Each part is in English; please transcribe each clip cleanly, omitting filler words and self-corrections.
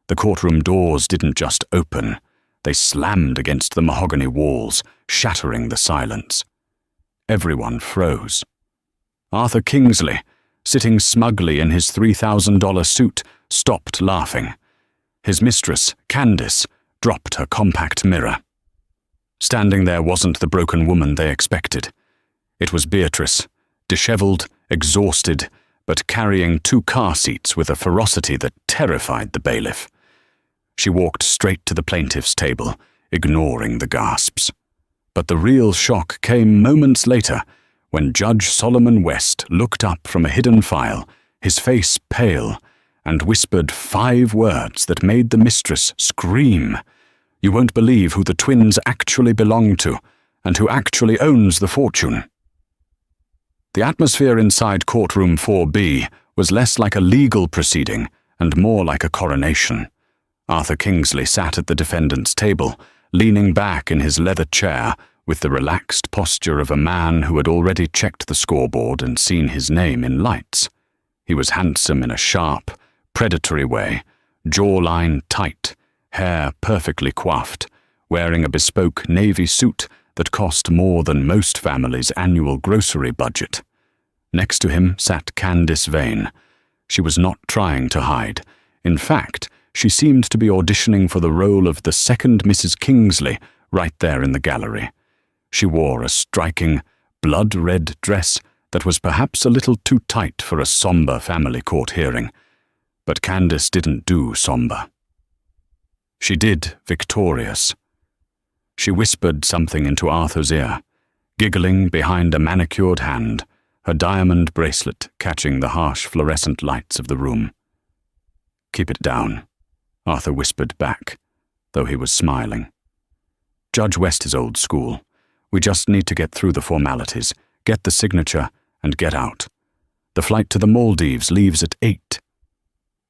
The courtroom doors didn't just open, they slammed against the mahogany walls, shattering the silence. Everyone froze. Arthur Kingsley, sitting smugly in his $3,000 suit, stopped laughing. His mistress, Candace, dropped her compact mirror. Standing there wasn't the broken woman they expected. It was Beatrice, disheveled, exhausted, but carrying 2 car seats with a ferocity that terrified the bailiff. She walked straight to the plaintiff's table, ignoring the gasps. But the real shock came moments later, when Judge Solomon West looked up from a hidden file, his face pale, and whispered 5 words that made the mistress scream. "You won't believe who the twins actually belong to, and who actually owns the fortune." The atmosphere inside courtroom 4B was less like a legal proceeding and more like a coronation. Arthur Kingsley sat at the defendant's table, leaning back in his leather chair with the relaxed posture of a man who had already checked the scoreboard and seen his name in lights. He was handsome in a sharp, predatory way, jawline tight, hair perfectly coiffed, wearing a bespoke navy suit that cost more than most families' annual grocery budget. Next to him sat Candace Vane. She was not trying to hide. In fact, she seemed to be auditioning for the role of the second Mrs. Kingsley right there in the gallery. She wore a striking, blood-red dress that was perhaps a little too tight for a somber family court hearing. But Candace didn't do somber. She did victorious. She whispered something into Arthur's ear, giggling behind a manicured hand, her diamond bracelet catching the harsh fluorescent lights of the room. "Keep it down," Arthur whispered back, though he was smiling. "Judge West is old school. We just need to get through the formalities, get the signature, and get out. The flight to the Maldives leaves at 8.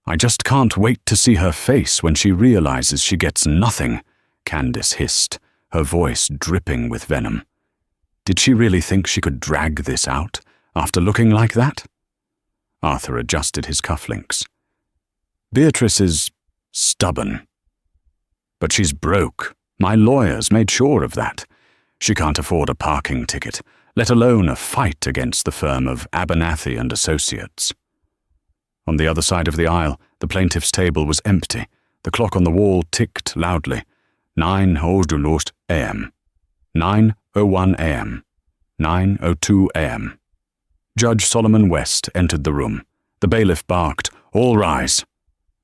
I just can't wait to see her face when she realizes she gets nothing," Candace hissed, her voice dripping with venom. Did she really think she could drag this out, after looking like that? Arthur adjusted his cufflinks. "Beatrice is stubborn. But she's broke. My lawyers made sure of that. She can't afford a parking ticket, let alone a fight against the firm of Abernathy and Associates." On the other side of the aisle, the plaintiff's table was empty. The clock on the wall ticked loudly. 9:00 a.m. 9:01 a.m. 9:02 a.m. Judge Solomon West entered the room. The bailiff barked, "All rise."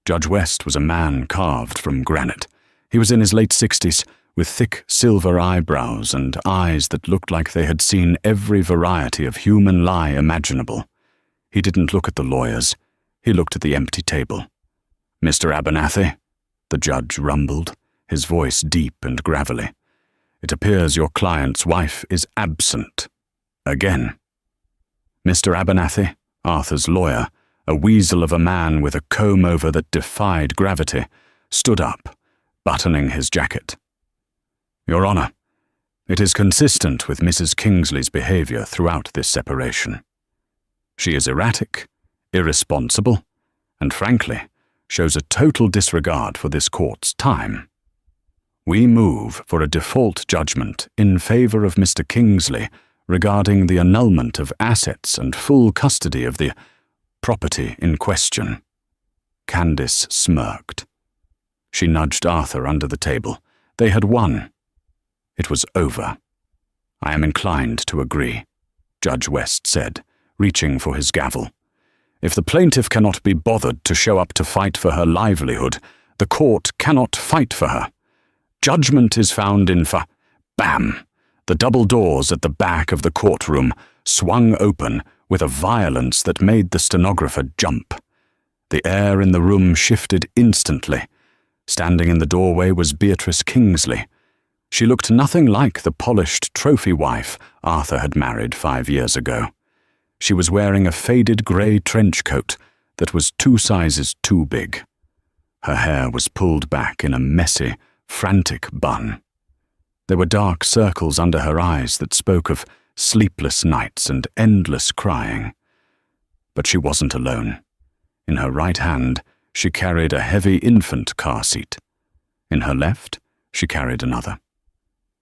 Judge West was a man carved from granite. He was in his late 60s, with thick silver eyebrows and eyes that looked like they had seen every variety of human lie imaginable. He didn't look at the lawyers. He looked at the empty table. "Mr. Abernathy," the judge rumbled, his voice deep and gravelly, "it appears your client's wife is absent. Again." Mr. Abernathy, Arthur's lawyer, a weasel of a man with a comb-over that defied gravity, stood up, buttoning his jacket. "Your Honor, it is consistent with Mrs. Kingsley's behavior throughout this separation. She is erratic, irresponsible, and frankly, shows a total disregard for this court's time. We move for a default judgment in favor of Mr. Kingsley regarding the annulment of assets and full custody of the property in question." Candace smirked. She nudged Arthur under the table. They had won. It was over. "I am inclined to agree," Judge West said, reaching for his gavel. "If the plaintiff cannot be bothered to show up to fight for her livelihood, the court cannot fight for her. Judgment is found in fa—" Bam! The double doors at the back of the courtroom swung open with a violence that made the stenographer jump. The air in the room shifted instantly. Standing in the doorway was Beatrice Kingsley. She looked nothing like the polished trophy wife Arthur had married 5 years ago. She was wearing a faded grey trench coat that was 2 sizes too big. Her hair was pulled back in a messy, frantic bun. There were dark circles under her eyes that spoke of sleepless nights and endless crying. But she wasn't alone. In her right hand, she carried a heavy infant car seat. In her left, she carried another.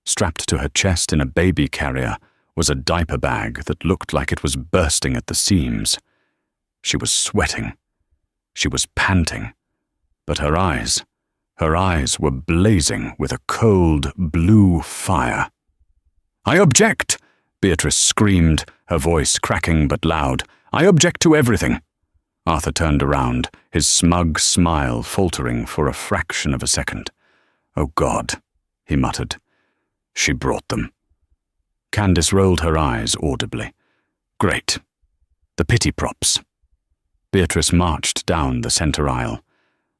Strapped to her chest in a baby carrier was a diaper bag that looked like it was bursting at the seams. She was sweating. She was panting. But her eyes were blazing with a cold, blue fire. "I object!" Beatrice screamed, her voice cracking but loud. "I object to everything!" Arthur turned around, his smug smile faltering for a fraction of a second. "Oh God," he muttered. "She brought them." Candace rolled her eyes audibly. "Great. The pity props." Beatrice marched down the center aisle.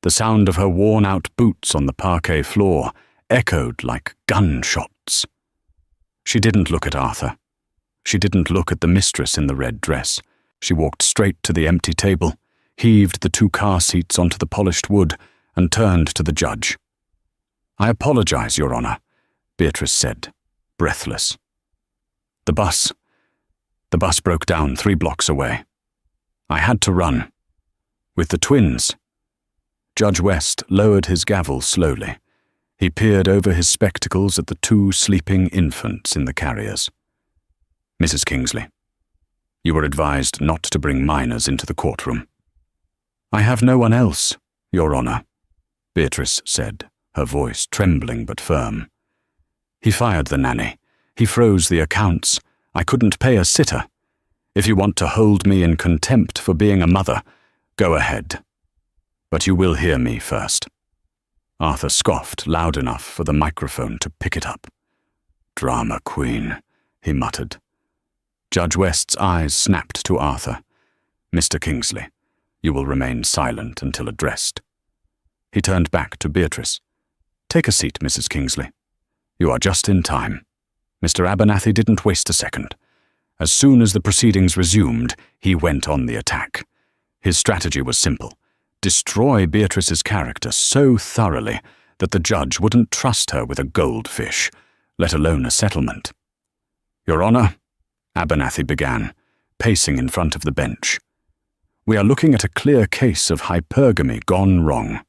The sound of her worn-out boots on the parquet floor echoed like gunshots. She didn't look at Arthur. She didn't look at the mistress in the red dress. She walked straight to the empty table, heaved the 2 car seats onto the polished wood, and turned to the judge. "I apologize, Your Honor," Beatrice said, breathless. The bus broke down 3 blocks away. I had to run. With the twins." Judge West lowered his gavel slowly. He peered over his spectacles at the 2 sleeping infants in the carriers. "Mrs. Kingsley, you were advised not to bring minors into the courtroom." "I have no one else, Your Honor," Beatrice said, her voice trembling but firm. "He fired the nanny. He froze the accounts. I couldn't pay a sitter. If you want to hold me in contempt for being a mother, go ahead. But you will hear me first." Arthur scoffed loud enough for the microphone to pick it up. "Drama queen," he muttered. Judge West's eyes snapped to Arthur. "Mr. Kingsley, you will remain silent until addressed." He turned back to Beatrice. "Take a seat, Mrs. Kingsley. You are just in time." Mr. Abernathy didn't waste a second. As soon as the proceedings resumed, he went on the attack. His strategy was simple: destroy Beatrice's character so thoroughly that the judge wouldn't trust her with a goldfish, let alone a settlement. "Your Honor," Abernathy began, pacing in front of the bench, "we are looking at a clear case of hypergamy gone wrong.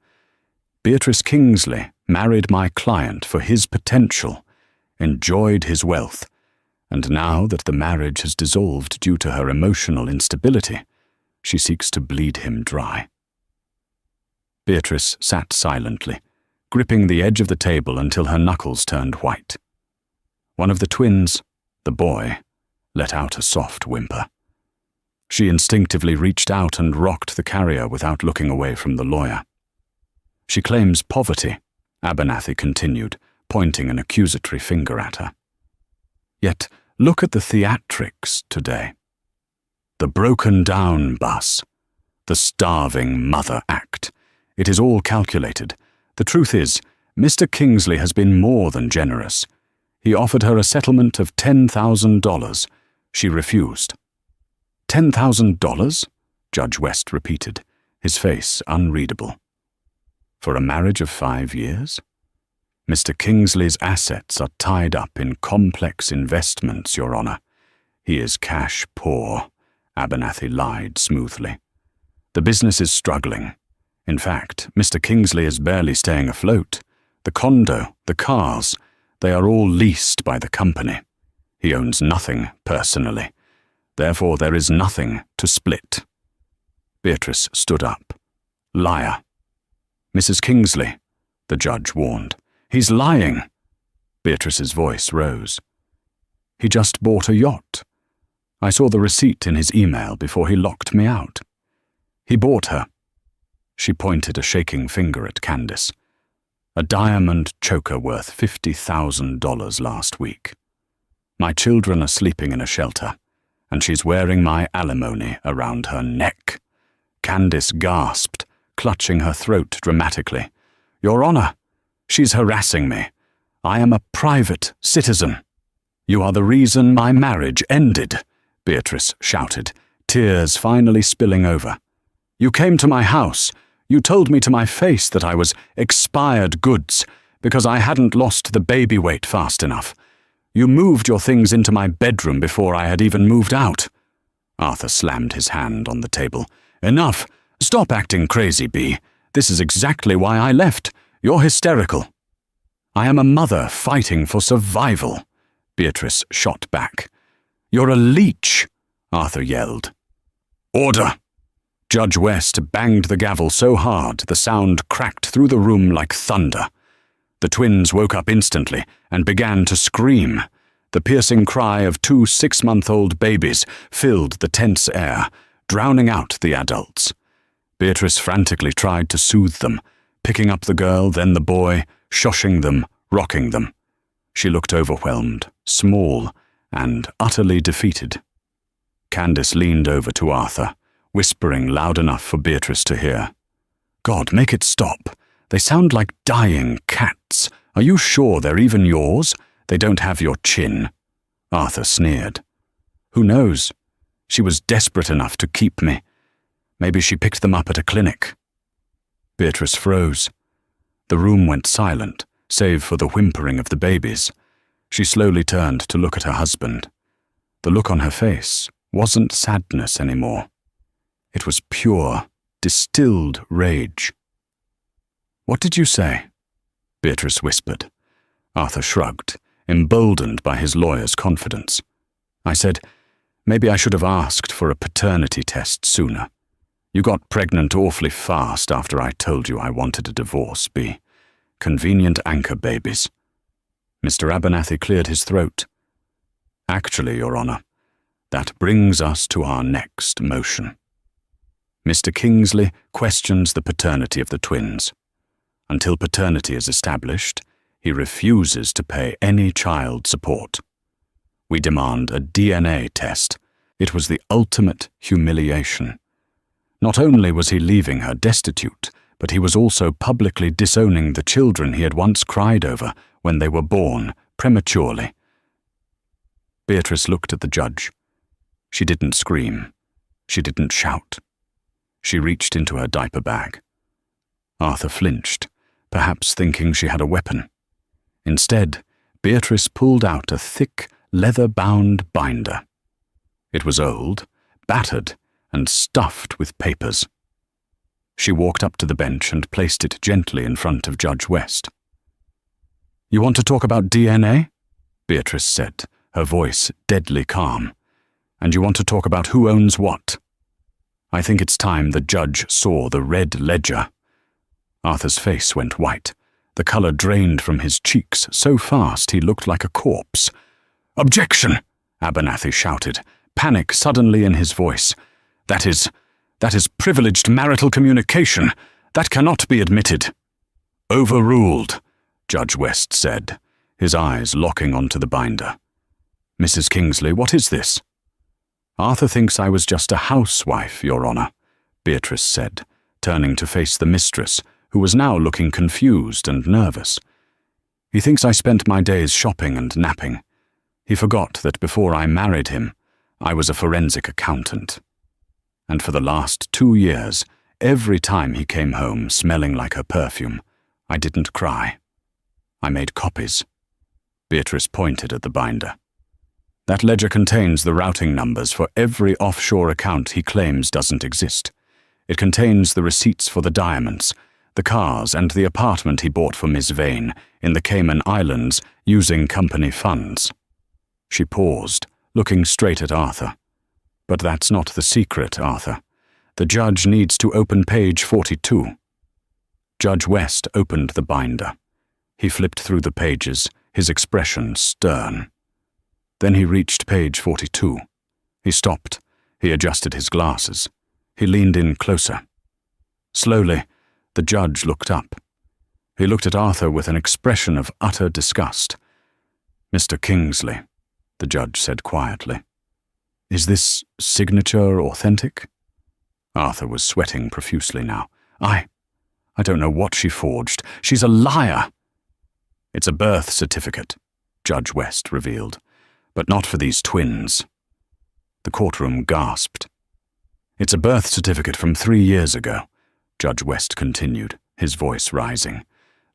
Beatrice Kingsley married my client for his potential, enjoyed his wealth, and now that the marriage has dissolved due to her emotional instability, she seeks to bleed him dry." Beatrice sat silently, gripping the edge of the table until her knuckles turned white. One of the twins, the boy, let out a soft whimper. She instinctively reached out and rocked the carrier without looking away from the lawyer. "She claims poverty," Abernathy continued, pointing an accusatory finger at her. "Yet look at the theatrics today. The broken-down bus, the starving mother act. It is all calculated. The truth is, Mr. Kingsley has been more than generous. He offered her a settlement of $10,000. She refused." $10,000? Judge West repeated, his face unreadable. "For a marriage of 5 years? Mr. Kingsley's assets are tied up in complex investments, Your Honor. He is cash poor," Abernathy lied smoothly. "The business is struggling. In fact, Mr. Kingsley is barely staying afloat. The condo, the cars, they are all leased by the company. He owns nothing personally. Therefore, there is nothing to split." Beatrice stood up. "Liar." "Mrs. Kingsley," the judge warned. "He's lying." Beatrice's voice rose. "He just bought a yacht. I saw the receipt in his email before he locked me out. He bought her." She pointed a shaking finger at Candace. "A diamond choker worth $50,000 last week. My children are sleeping in a shelter, and she's wearing my alimony around her neck." Candace gasped, clutching her throat dramatically. "Your Honor, she's harassing me. I am a private citizen." "You are the reason my marriage ended," Beatrice shouted, tears finally spilling over. "You came to my house. You told me to my face that I was expired goods because I hadn't lost the baby weight fast enough. You moved your things into my bedroom before I had even moved out." Arthur slammed his hand on the table. "Enough! Stop acting crazy, Bee. This is exactly why I left. You're hysterical." "I am a mother fighting for survival," Beatrice shot back. "You're a leech," Arthur yelled. "Order!" Judge West banged the gavel so hard the sound cracked through the room like thunder. The twins woke up instantly and began to scream. The piercing cry of 2 6-month-old babies filled the tense air, drowning out the adults. Beatrice frantically tried to soothe them, picking up the girl, then the boy, shushing them, rocking them. She looked overwhelmed, small, and utterly defeated. Candace leaned over to Arthur, whispering loud enough for Beatrice to hear. "God, make it stop. They sound like dying cats. Are you sure they're even yours? They don't have your chin." Arthur sneered. "Who knows? She was desperate enough to keep me. Maybe she picked them up at a clinic." Beatrice froze. The room went silent, save for the whimpering of the babies. She slowly turned to look at her husband. The look on her face wasn't sadness anymore. It was pure, distilled rage. "What did you say?" Beatrice whispered. Arthur shrugged, emboldened by his lawyer's confidence. "I said, maybe I should have asked for a paternity test sooner. You got pregnant awfully fast after I told you I wanted a divorce, Bea. Convenient anchor babies." Mr. Abernathy cleared his throat. "Actually, Your Honor, that brings us to our next motion. Mr. Kingsley questions the paternity of the twins. Until paternity is established, he refuses to pay any child support. We demand a DNA test. It was the ultimate humiliation. Not only was he leaving her destitute, but he was also publicly disowning the children he had once cried over when they were born prematurely." Beatrice looked at the judge. She didn't scream. She didn't shout. She reached into her diaper bag. Arthur flinched, perhaps thinking she had a weapon. Instead, Beatrice pulled out a thick, leather-bound binder. It was old, battered, and stuffed with papers. She walked up to the bench and placed it gently in front of Judge West. "You want to talk about DNA?" Beatrice said, her voice deadly calm. "And you want to talk about who owns what?" I think it's time the judge saw the red ledger. Arthur's face went white. The color drained from his cheeks so fast he looked like a corpse. "Objection!" Abernathy shouted, panic suddenly in his voice. That is privileged marital communication. That cannot be admitted." "Overruled," Judge West said, his eyes locking onto the binder. "Mrs. Kingsley, what is this?" "Arthur thinks I was just a housewife, Your Honor," Beatrice said, turning to face the mistress, who was now looking confused and nervous. "He thinks I spent my days shopping and napping. He forgot that before I married him, I was a forensic accountant. And for the last 2 years, every time he came home smelling like her perfume, I didn't cry. I made copies." Beatrice pointed at the binder. "That ledger contains the routing numbers for every offshore account he claims doesn't exist. It contains the receipts for the diamonds, the cars, and the apartment he bought for Miss Vane in the Cayman Islands using company funds." She paused, looking straight at Arthur. "But that's not the secret, Arthur. The judge needs to open page 42. Judge West opened the binder. He flipped through the pages, his expression stern. Then he reached page 42. He stopped. He adjusted his glasses. He leaned in closer. Slowly, the judge looked up. He looked at Arthur with an expression of utter disgust. "Mr. Kingsley," the judge said quietly, "is this signature authentic?" Arthur was sweating profusely now. I don't know what she forged. She's a liar." "It's a birth certificate," Judge West revealed, "but not for these twins." The courtroom gasped. "It's a birth certificate from 3 years ago," Judge West continued, his voice rising,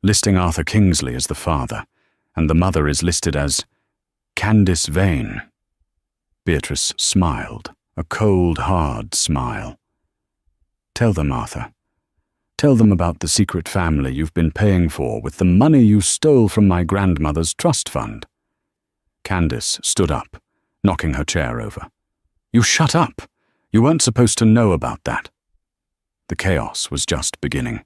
listing Arthur Kingsley as the father, and the mother is listed as Candace Vane. Beatrice smiled, a cold, hard smile. "Tell them, Arthur. Tell them about the secret family you've been paying for with the money you stole from my grandmother's trust fund." Candace stood up, knocking her chair over. "You shut up! You weren't supposed to know about that." The chaos was just beginning.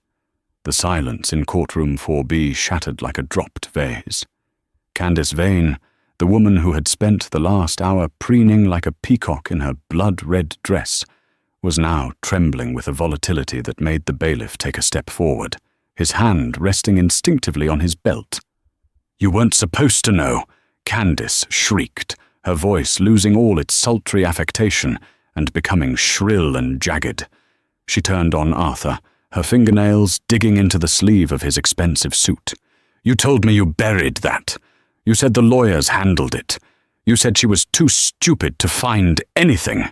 The silence in courtroom 4B shattered like a dropped vase. Candace Vane, the woman who had spent the last hour preening like a peacock in her blood-red dress, was now trembling with a volatility that made the bailiff take a step forward, his hand resting instinctively on his belt. "You weren't supposed to know," Candace shrieked, her voice losing all its sultry affectation and becoming shrill and jagged. She turned on Arthur, her fingernails digging into the sleeve of his expensive suit. "You told me you buried that. You said the lawyers handled it. You said she was too stupid to find anything."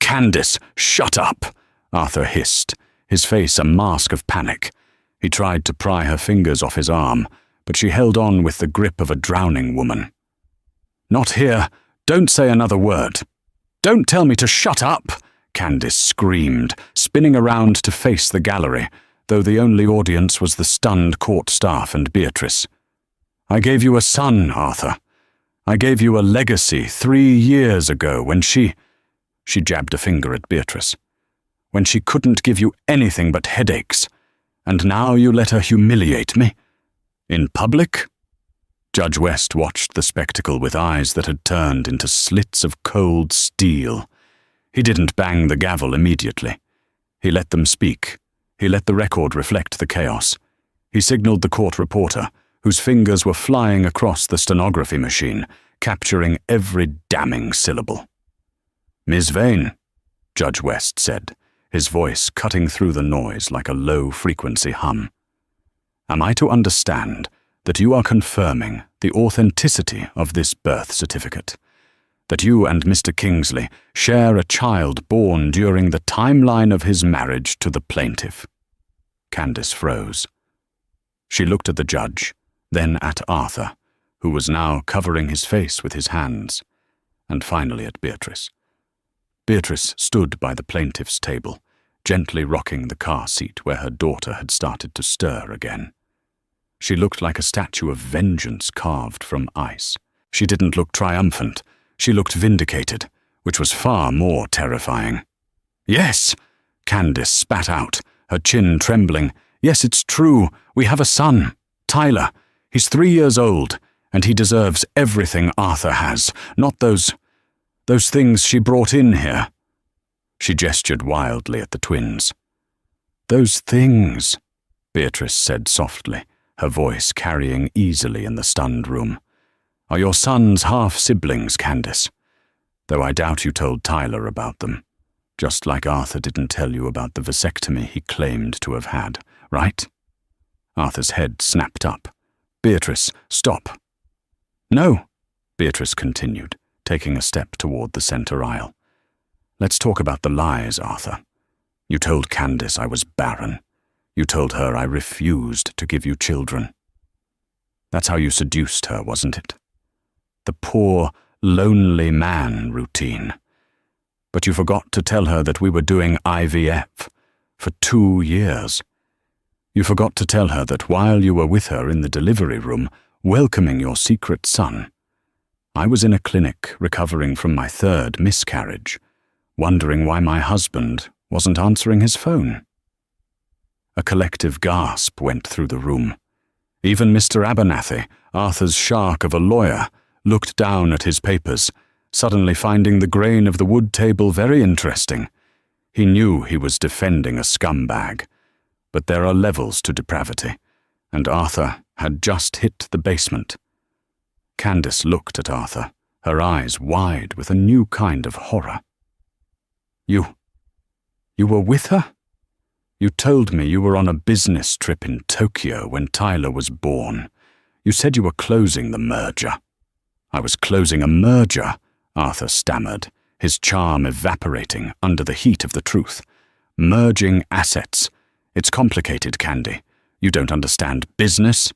"Candace, shut up!" Arthur hissed, his face a mask of panic. He tried to pry her fingers off his arm, but she held on with the grip of a drowning woman. "Not here. Don't say another word. Don't tell me to shut up!" Candace screamed, spinning around to face the gallery, though the only audience was the stunned court staff and Beatrice. "I gave you a son, Arthur. I gave you a legacy 3 years ago when she jabbed a finger at Beatrice. "When she couldn't give you anything but headaches. And now you let her humiliate me? In public?" Judge West watched the spectacle with eyes that had turned into slits of cold steel. He didn't bang the gavel immediately. He let them speak. He let the record reflect the chaos. He signaled the court reporter, whose fingers were flying across the stenography machine, capturing every damning syllable. "Miss Vane," Judge West said, his voice cutting through the noise like a low-frequency hum. "Am I to understand that you are confirming the authenticity of this birth certificate? That you and Mr. Kingsley share a child born during the timeline of his marriage to the plaintiff?" Candace froze. She looked at the judge, then at Arthur, who was now covering his face with his hands, and finally at Beatrice. Beatrice stood by the plaintiff's table, gently rocking the car seat where her daughter had started to stir again. She looked like a statue of vengeance carved from ice. She didn't look triumphant. She looked vindicated, which was far more terrifying. "Yes," Candace spat out, her chin trembling. "Yes, it's true. We have a son, Tyler. He's 3 years old, and he deserves everything Arthur has, not those things she brought in here." She gestured wildly at the twins. "Those things," Beatrice said softly, her voice carrying easily in the stunned room, "are your son's half-siblings, Candace. Though I doubt you told Tyler about them, just like Arthur didn't tell you about the vasectomy he claimed to have had, right?" Arthur's head snapped up. "Beatrice, stop." "No," Beatrice continued, taking a step toward the center aisle. "Let's talk about the lies, Arthur. You told Candace I was barren. You told her I refused to give you children. That's how you seduced her, wasn't it? The poor, lonely man routine. But you forgot to tell her that we were doing IVF for 2 years. You forgot to tell her that while you were with her in the delivery room, welcoming your secret son, I was in a clinic recovering from my 3rd miscarriage, wondering why my husband wasn't answering his phone." A collective gasp went through the room. Even Mr. Abernathy, Arthur's shark of a lawyer, looked down at his papers, suddenly finding the grain of the wood table very interesting. He knew he was defending a scumbag, but there are levels to depravity, and Arthur had just hit the basement. Candace looked at Arthur, her eyes wide with a new kind of horror. You were with her? You told me you were on a business trip in Tokyo when Tyler was born. You said you were closing the merger." "I was closing a merger," Arthur stammered, his charm evaporating under the heat of the truth. "Merging assets. It's complicated, Candy. You don't understand business."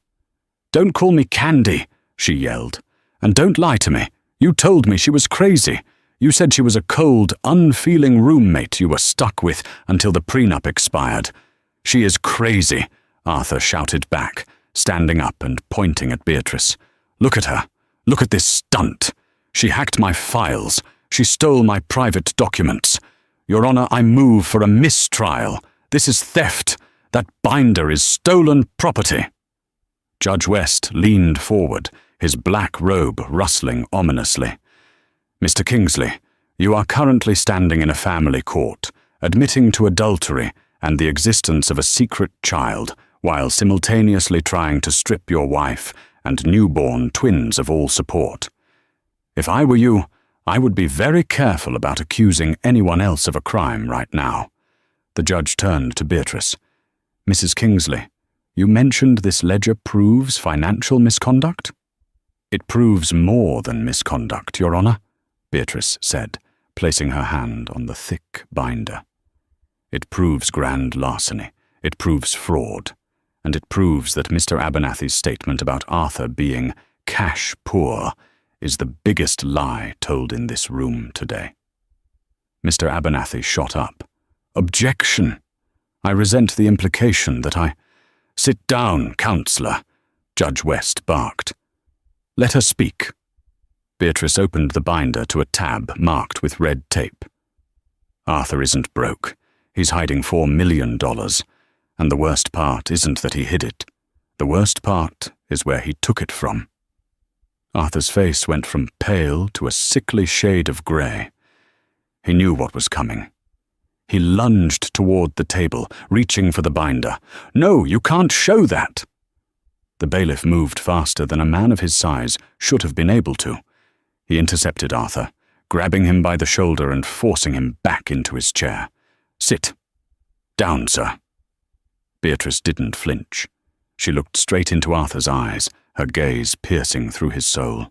"Don't call me Candy," she yelled. "And don't lie to me. You told me she was crazy. You said she was a cold, unfeeling roommate you were stuck with until the prenup expired. She is crazy, Arthur shouted back, standing up and pointing at Beatrice. Look at her. Look at this stunt. She hacked my files. She stole my private documents. Your Honor, I move for a mistrial. This is theft. That binder is stolen property. Judge West leaned forward, his black robe rustling ominously. Mr. Kingsley, you are currently standing in a family court, admitting to adultery and the existence of a secret child, while simultaneously trying to strip your wife and newborn twins of all support. If I were you, I would be very careful about accusing anyone else of a crime right now. The judge turned to Beatrice. Mrs. Kingsley, you mentioned this ledger proves financial misconduct? It proves more than misconduct, Your Honor, Beatrice said, placing her hand on the thick binder. It proves grand larceny, it proves fraud, and it proves that Mr. Abernathy's statement about Arthur being cash poor is the biggest lie told in this room today. Mr. Abernathy shot up. Objection! I resent the implication that I— Sit down, Counselor, Judge West barked. Let her speak. Beatrice opened the binder to a tab marked with red tape. Arthur isn't broke. He's hiding $4 million, and the worst part isn't that he hid it. The worst part is where he took it from. Arthur's face went from pale to a sickly shade of grey. He knew what was coming. He lunged toward the table, reaching for the binder. No, you can't show that! The bailiff moved faster than a man of his size should have been able to. He intercepted Arthur, grabbing him by the shoulder and forcing him back into his chair. Sit. Down, sir. Beatrice didn't flinch. She looked straight into Arthur's eyes, her gaze piercing through his soul.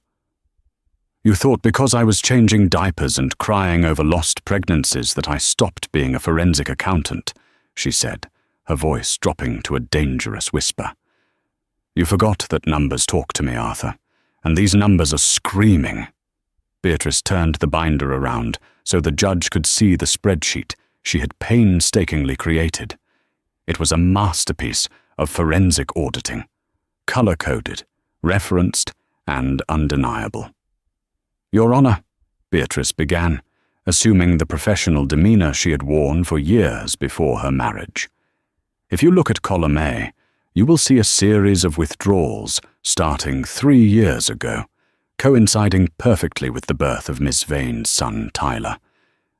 You thought because I was changing diapers and crying over lost pregnancies that I stopped being a forensic accountant, she said, her voice dropping to a dangerous whisper. You forgot that numbers talk to me, Arthur, and these numbers are screaming. Beatrice turned the binder around so the judge could see the spreadsheet she had painstakingly created. It was a masterpiece of forensic auditing, color-coded, referenced, and undeniable. Your Honor, Beatrice began, assuming the professional demeanor she had worn for years before her marriage. If you look at column A, you will see a series of withdrawals starting 3 years ago, coinciding perfectly with the birth of Miss Vane's son, Tyler.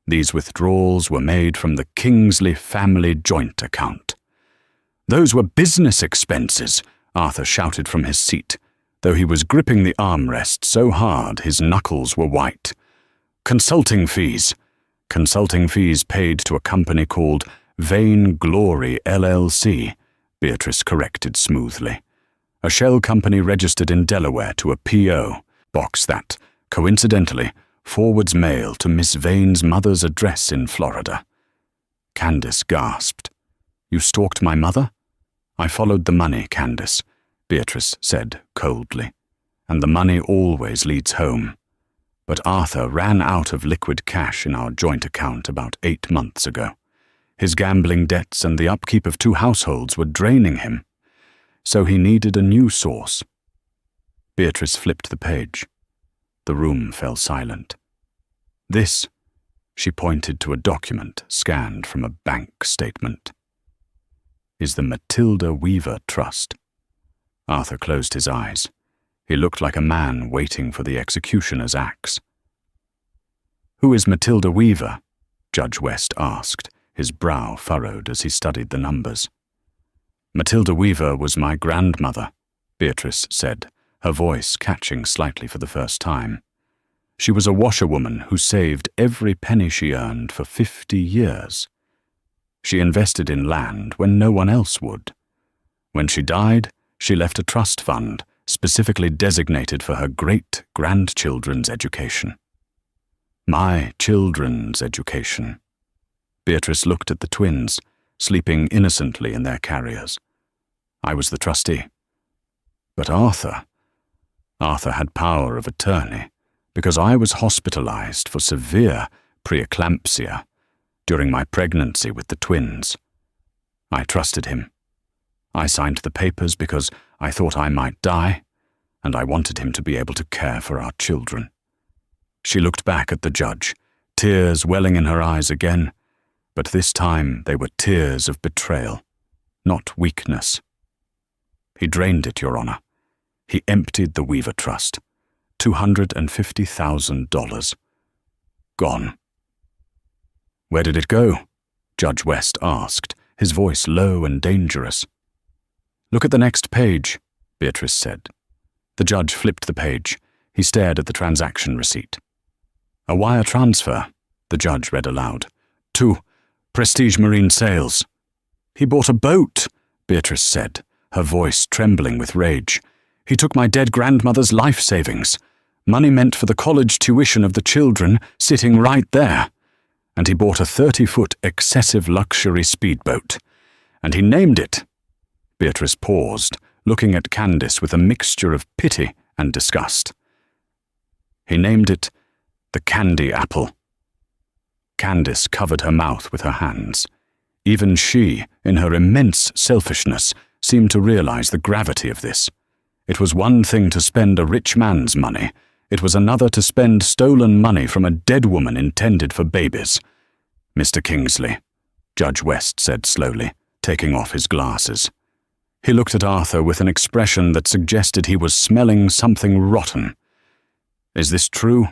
These withdrawals were made from the Kingsley family joint account. Those were business expenses, Arthur shouted from his seat, though he was gripping the armrest so hard his knuckles were white. Consulting fees. Consulting fees paid to a company called Vane Glory LLC, Beatrice corrected smoothly. A shell company registered in Delaware to a P.O. box that, coincidentally, forwards mail to Miss Vane's mother's address in Florida. Candace gasped. You stalked my mother? I followed the money, Candace, Beatrice said coldly, and the money always leads home. But Arthur ran out of liquid cash in our joint account about 8 months ago. His gambling debts and the upkeep of 2 households were draining him, so he needed a new source. Beatrice flipped the page. The room fell silent. This, she pointed to a document scanned from a bank statement, is the Matilda Weaver Trust. Arthur closed his eyes. He looked like a man waiting for the executioner's axe. Who is Matilda Weaver? Judge West asked, his brow furrowed as he studied the numbers. Matilda Weaver was my grandmother, Beatrice said, her voice catching slightly for the first time. She was a washerwoman who saved every penny she earned for 50 years. She invested in land when no one else would. When she died, she left a trust fund specifically designated for her great-grandchildren's education. My children's education. Beatrice looked at the twins, sleeping innocently in their carriers. I was the trustee. But Arthur had power of attorney because I was hospitalized for severe preeclampsia during my pregnancy with the twins. I trusted him. I signed the papers because I thought I might die, and I wanted him to be able to care for our children." She looked back at the judge, tears welling in her eyes again, but this time they were tears of betrayal, not weakness. "He drained it, Your Honor. He emptied the Weaver Trust. $250,000. Gone." "Where did it go?" Judge West asked, his voice low and dangerous. "Look at the next page," Beatrice said. The judge flipped the page. He stared at the transaction receipt. "A wire transfer," the judge read aloud, "to Prestige Marine Sales." "He bought a boat," Beatrice said, her voice trembling with rage. "He took my dead grandmother's life savings, money meant for the college tuition of the children, sitting right there. And he bought a 30-foot excessive luxury speedboat. And he named it." Beatrice paused, looking at Candace with a mixture of pity and disgust. "He named it the Candy Apple." Candace covered her mouth with her hands. Even she, in her immense selfishness, seemed to realize the gravity of this. It was one thing to spend a rich man's money. It was another to spend stolen money from a dead woman intended for babies. "Mr. Kingsley," Judge West said slowly, taking off his glasses. He looked at Arthur with an expression that suggested he was smelling something rotten. "Is this true?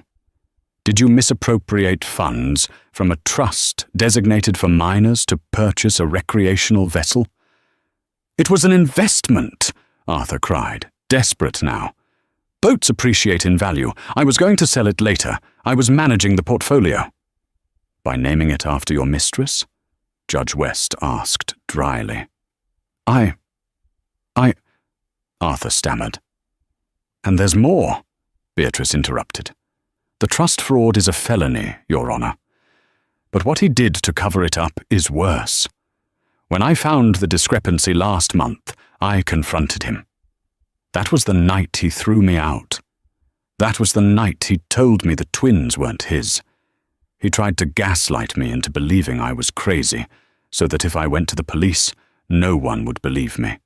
Did you misappropriate funds from a trust designated for minors to purchase a recreational vessel?" "It was an investment," Arthur cried, desperate now. "Boats appreciate in value. I was going to sell it later. I was managing the portfolio." "By naming it after your mistress?" Judge West asked dryly. I, Arthur stammered. "And there's more," Beatrice interrupted. "The trust fraud is a felony, Your Honor. But what he did to cover it up is worse. When I found the discrepancy last month, I confronted him. That was the night he threw me out. That was the night he told me the twins weren't his. He tried to gaslight me into believing I was crazy, so that if I went to the police, no one would believe me."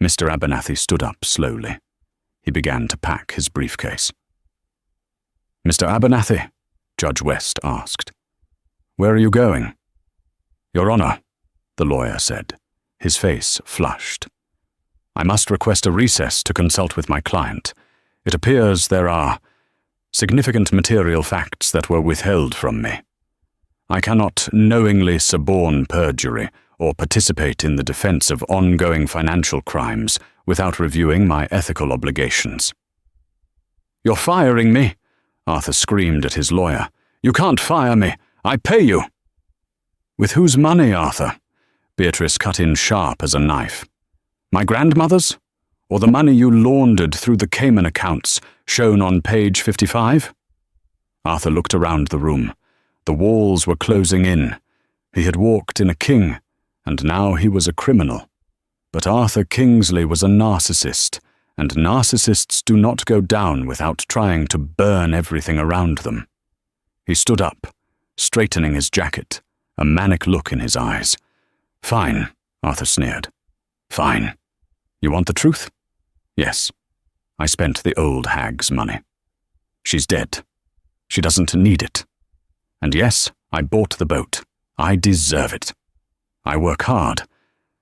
Mr. Abernathy stood up slowly. He began to pack his briefcase. "Mr. Abernathy," Judge West asked, "where are you going?" "Your Honor," the lawyer said, his face flushed. "I must request a recess to consult with my client. It appears there are significant material facts that were withheld from me. I cannot knowingly suborn perjury or participate in the defense of ongoing financial crimes without reviewing my ethical obligations." "You're firing me!" Arthur screamed at his lawyer. "You can't fire me! I pay you!" "With whose money, Arthur?" Beatrice cut in sharp as a knife. "My grandmother's? Or the money you laundered through the Cayman accounts, shown on page 55? Arthur looked around the room. The walls were closing in. He had walked in a king, and now he was a criminal. But Arthur Kingsley was a narcissist, and narcissists do not go down without trying to burn everything around them. He stood up, straightening his jacket, a manic look in his eyes. "Fine," Arthur sneered. "Fine. You want the truth? Yes. I spent the old hag's money. She's dead. She doesn't need it. And yes, I bought the boat. I deserve it. I work hard.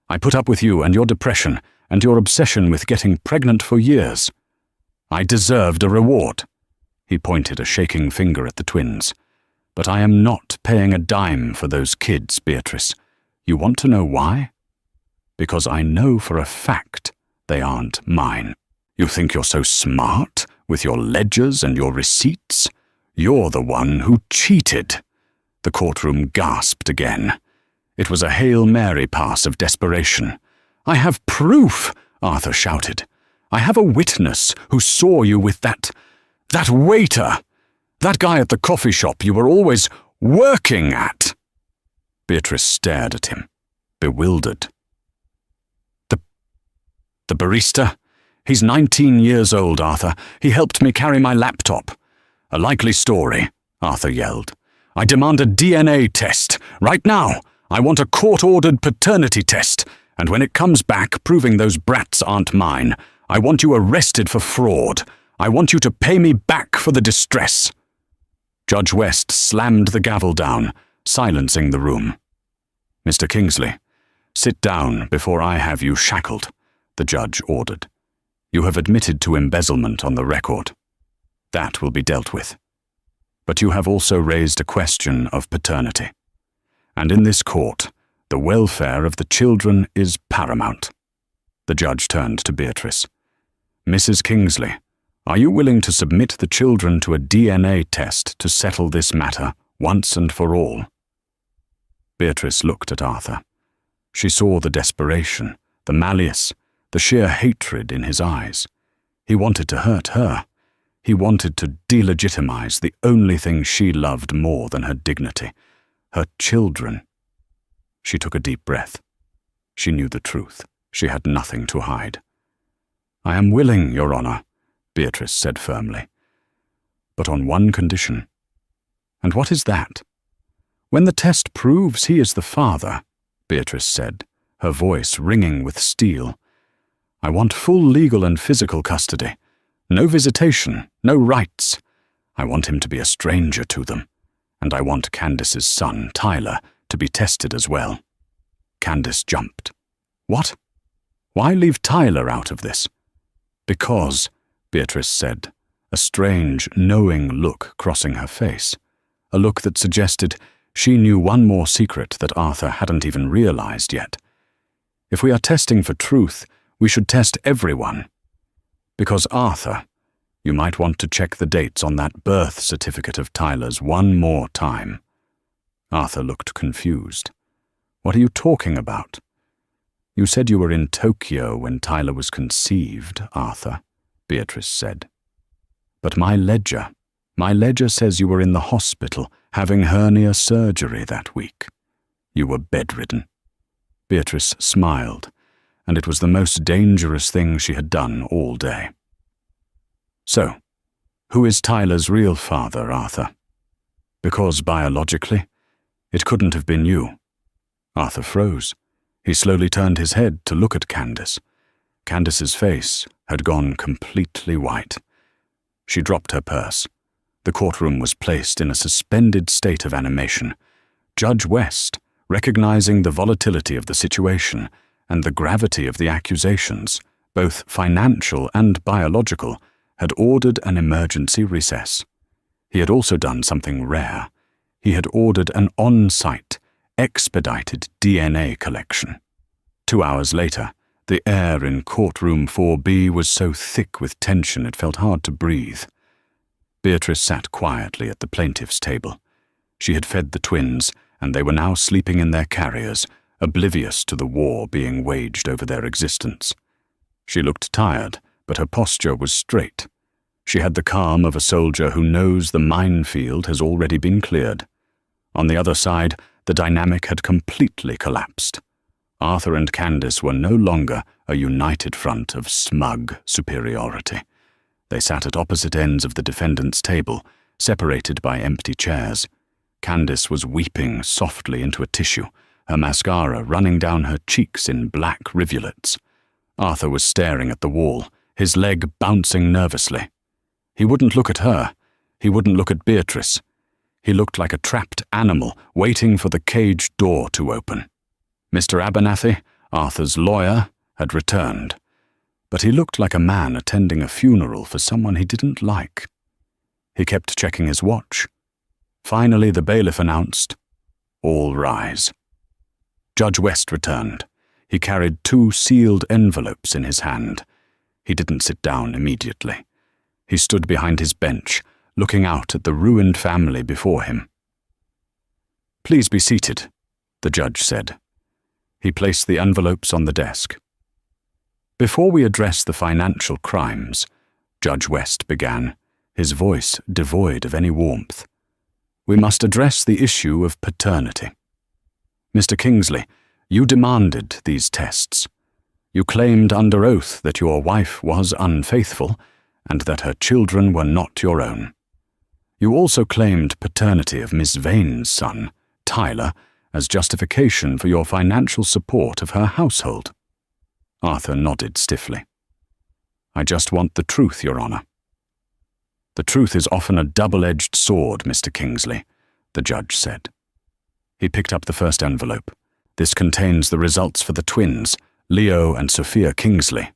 I put up with you and your depression and your obsession with getting pregnant for years. I deserved a reward." He pointed a shaking finger at the twins. "But I am not paying a dime for those kids, Beatrice. You want to know why? Because I know for a fact they aren't mine. You think you're so smart with your ledgers and your receipts? You're the one who cheated." The courtroom gasped again. It was a Hail Mary pass of desperation. "I have proof," Arthur shouted. "I have a witness who saw you with that waiter, that guy at the coffee shop you were always working at." Beatrice stared at him, bewildered. The barista? He's 19 years old, Arthur. He helped me carry my laptop." "A likely story," Arthur yelled. "I demand a DNA test, right now. I want a court-ordered paternity test, and when it comes back proving those brats aren't mine, I want you arrested for fraud. I want you to pay me back for the distress." Judge West slammed the gavel down, silencing the room. "Mr. Kingsley, sit down before I have you shackled," the judge ordered. "You have admitted to embezzlement on the record. That will be dealt with. But you have also raised a question of paternity. And in this court, the welfare of the children is paramount." The judge turned to Beatrice. "Mrs. Kingsley, are you willing to submit the children to a DNA test to settle this matter once and for all?" Beatrice looked at Arthur. She saw the desperation, the malice, the sheer hatred in his eyes. He wanted to hurt her. He wanted to delegitimize the only thing she loved more than her dignity, her children. She took a deep breath. She knew the truth. She had nothing to hide. "I am willing, Your Honor," Beatrice said firmly. "But on one condition." "And what is that?" "When the test proves he is the father," Beatrice said, her voice ringing with steel, "I want full legal and physical custody. No visitation, no rights. I want him to be a stranger to them. And I want Candace's son, Tyler, to be tested as well." Candace jumped. "What? Why leave Tyler out of this?" "Because," Beatrice said, a strange, knowing look crossing her face, a look that suggested she knew one more secret that Arthur hadn't even realized yet. "If we are testing for truth, we should test everyone. Because, Arthur, you might want to check the dates on that birth certificate of Tyler's one more time." Arthur looked confused. "What are you talking about?" "You said you were in Tokyo when Tyler was conceived, Arthur," Beatrice said. "But my ledger says you were in the hospital having hernia surgery that week. You were bedridden." Beatrice smiled, and it was the most dangerous thing she had done all day. "So, who is Tyler's real father, Arthur? Because biologically, it couldn't have been you." Arthur froze. He slowly turned his head to look at Candace. Candace's face had gone completely white. She dropped her purse. The courtroom was placed in a suspended state of animation. Judge West, recognizing the volatility of the situation and the gravity of the accusations, both financial and biological, had ordered an emergency recess. He had also done something rare. He had ordered an on-site, expedited DNA collection. 2 hours later, the air in courtroom 4B was so thick with tension it felt hard to breathe. Beatrice sat quietly at the plaintiff's table. She had fed the twins, and they were now sleeping in their carriers, oblivious to the war being waged over their existence. She looked tired, but her posture was straight. She had the calm of a soldier who knows the minefield has already been cleared. On the other side, the dynamic had completely collapsed. Arthur and Candace were no longer a united front of smug superiority. They sat at opposite ends of the defendant's table, separated by empty chairs. Candace was weeping softly into a tissue, her mascara running down her cheeks in black rivulets. Arthur was staring at the wall, his leg bouncing nervously. He wouldn't look at her. He wouldn't look at Beatrice. He looked like a trapped animal waiting for the cage door to open. Mr. Abernathy, Arthur's lawyer, had returned, but he looked like a man attending a funeral for someone he didn't like. He kept checking his watch. Finally, the bailiff announced, "All rise." Judge West returned. He carried 2 sealed envelopes in his hand. He didn't sit down immediately. He stood behind his bench, looking out at the ruined family before him. "Please be seated," the judge said. He placed the envelopes on the desk. "Before we address the financial crimes," Judge West began, his voice devoid of any warmth, "we must address the issue of paternity. Mr. Kingsley, you demanded these tests. You claimed under oath that your wife was unfaithful and that her children were not your own. You also claimed paternity of Miss Vane's son, Tyler, as justification for your financial support of her household. Arthur nodded stiffly. I just want the truth, Your Honor. The truth is often a double-edged sword, Mr. Kingsley, the judge said. He picked up the first envelope. This contains the results for the twins, Leo and Sophia Kingsley.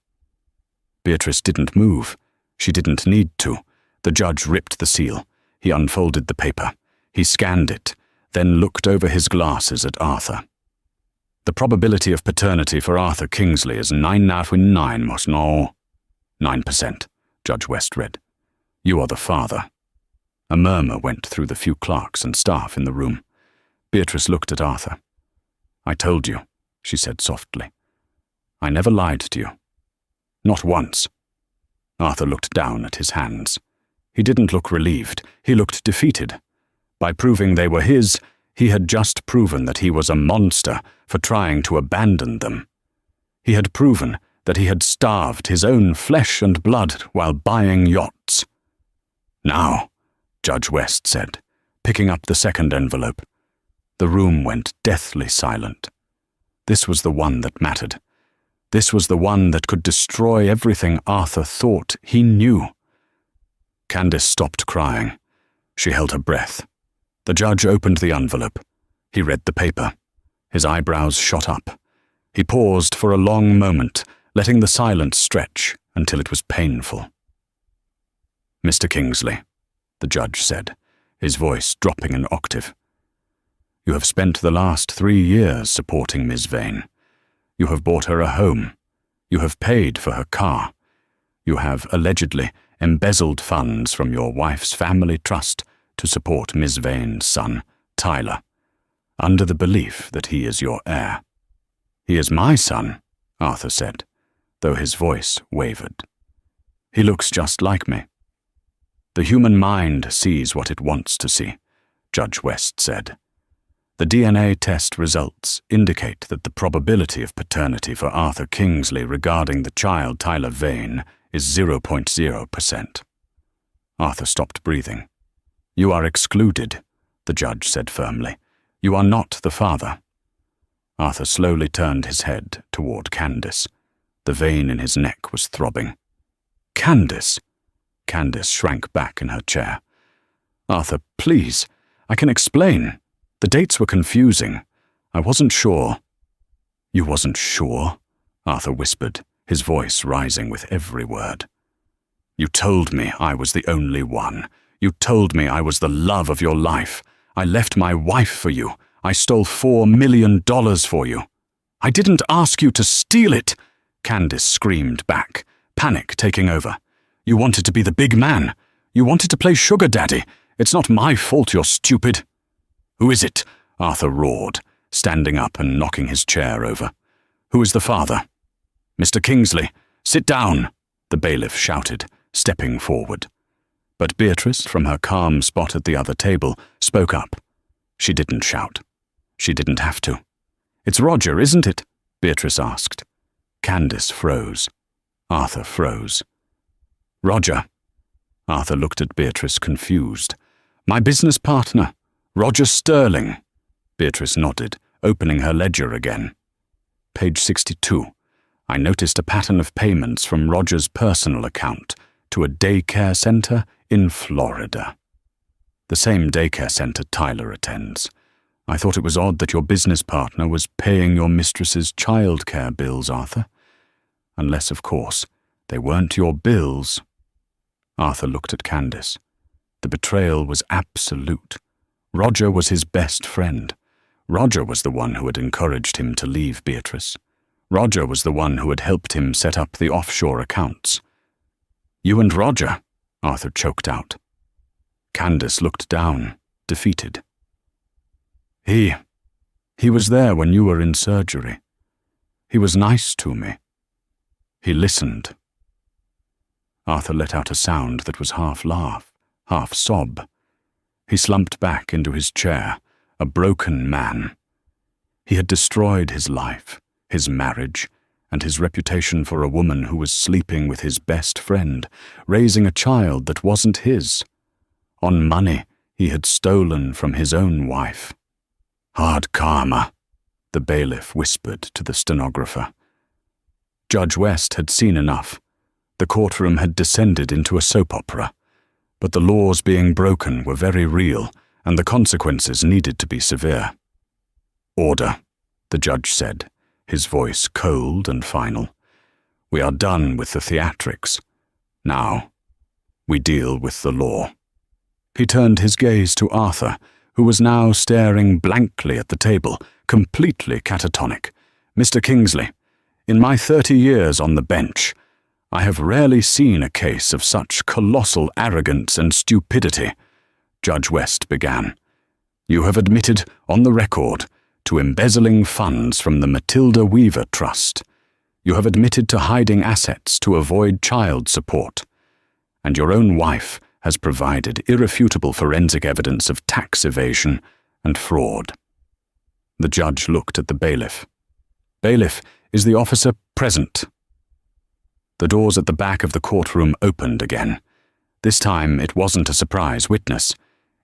Beatrice didn't move. She didn't need to. The judge ripped the seal. He unfolded the paper. He scanned it, then looked over his glasses at Arthur. The probability of paternity for Arthur Kingsley is 9 out of 9, must know. 9%, Judge West read. You are the father. A murmur went through the few clerks and staff in the room. Beatrice looked at Arthur. I told you, she said softly. I never lied to you. Not once. Arthur looked down at his hands. He didn't look relieved. He looked defeated. By proving they were his, he had just proven that he was a monster for trying to abandon them. He had proven that he had starved his own flesh and blood while buying yachts. Now, Judge West said, picking up the second envelope. The room went deathly silent. This was the one that mattered. This was the one that could destroy everything Arthur thought he knew. Candace stopped crying. She held her breath. The judge opened the envelope. He read the paper. His eyebrows shot up. He paused for a long moment, letting the silence stretch until it was painful. Mr. Kingsley, the judge said, his voice dropping an octave. You have spent the last 3 years supporting Miss Vane. You have bought her a home. You have paid for her car. You have allegedly embezzled funds from your wife's family trust to support Miss Vane's son, Tyler, under the belief that he is your heir. He is my son, Arthur said, though his voice wavered. He looks just like me. The human mind sees what it wants to see, Judge West said. The DNA test results indicate that the probability of paternity for Arthur Kingsley regarding the child Tyler Vane is 0.0%. Arthur stopped breathing. You are excluded, the judge said firmly. You are not the father. Arthur slowly turned his head toward Candace. The vein in his neck was throbbing. Candace! Candace shrank back in her chair. Arthur, please, I can explain. The dates were confusing. I wasn't sure. You wasn't sure? Arthur whispered, his voice rising with every word. You told me I was the only one. You told me I was the love of your life. I left my wife for you. I stole $4 million for you. I didn't ask you to steal it, Candace screamed back, panic taking over. You wanted to be the big man. You wanted to play sugar daddy. It's not my fault you're stupid. Who is it? Arthur roared, standing up and knocking his chair over. Who is the father? Mr. Kingsley, sit down, the bailiff shouted, stepping forward. But Beatrice, from her calm spot at the other table, spoke up. She didn't shout. She didn't have to. It's Roger, isn't it? Beatrice asked. Candace froze. Arthur froze. Roger. Arthur looked at Beatrice, confused. My business partner. Roger Sterling. Beatrice nodded, opening her ledger again. Page 62. I noticed a pattern of payments from Roger's personal account to a daycare center in Florida. The same daycare center Tyler attends. I thought it was odd that your business partner was paying your mistress's childcare bills, Arthur. Unless, of course, they weren't your bills. Arthur looked at Candace. The betrayal was absolute. Roger was his best friend. Roger was the one who had encouraged him to leave Beatrice. Roger was the one who had helped him set up the offshore accounts. You and Roger, Arthur choked out. Candace looked down, defeated. He was there when you were in surgery. He was nice to me. He listened. Arthur let out a sound that was half laugh, half sob. He slumped back into his chair, a broken man. He had destroyed his life, his marriage, and his reputation for a woman who was sleeping with his best friend, raising a child that wasn't his. On money he had stolen from his own wife. Hard karma, the bailiff whispered to the stenographer. Judge West had seen enough. The courtroom had descended into a soap opera, but the laws being broken were very real, and the consequences needed to be severe. Order, the judge said, his voice cold and final. We are done with the theatrics. Now, we deal with the law. He turned his gaze to Arthur, who was now staring blankly at the table, completely catatonic. Mr. Kingsley, in my 30 years on the bench, I have rarely seen a case of such colossal arrogance and stupidity. Judge West began. You have admitted, on the record, to embezzling funds from the Matilda Weaver Trust. You have admitted to hiding assets to avoid child support. And your own wife has provided irrefutable forensic evidence of tax evasion and fraud. The judge looked at the bailiff. Bailiff, is the officer present? The doors at the back of the courtroom opened again. This time it wasn't a surprise witness.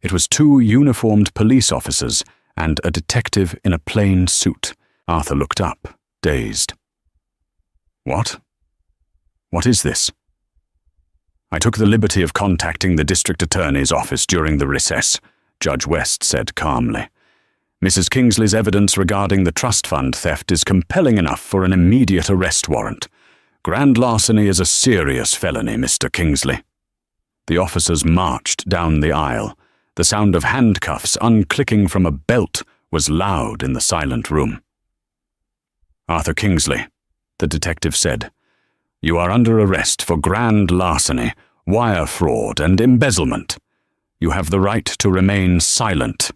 It was 2 uniformed police officers and a detective in a plain suit. Arthur looked up, dazed. What? What is this? I took the liberty of contacting the district attorney's office during the recess, Judge West said calmly. Mrs. Kingsley's evidence regarding the trust fund theft is compelling enough for an immediate arrest warrant. Grand larceny is a serious felony, Mr. Kingsley. The officers marched down the aisle. The sound of handcuffs unclicking from a belt was loud in the silent room. Arthur Kingsley, the detective said, you are under arrest for grand larceny, wire fraud, and embezzlement. You have the right to remain silent.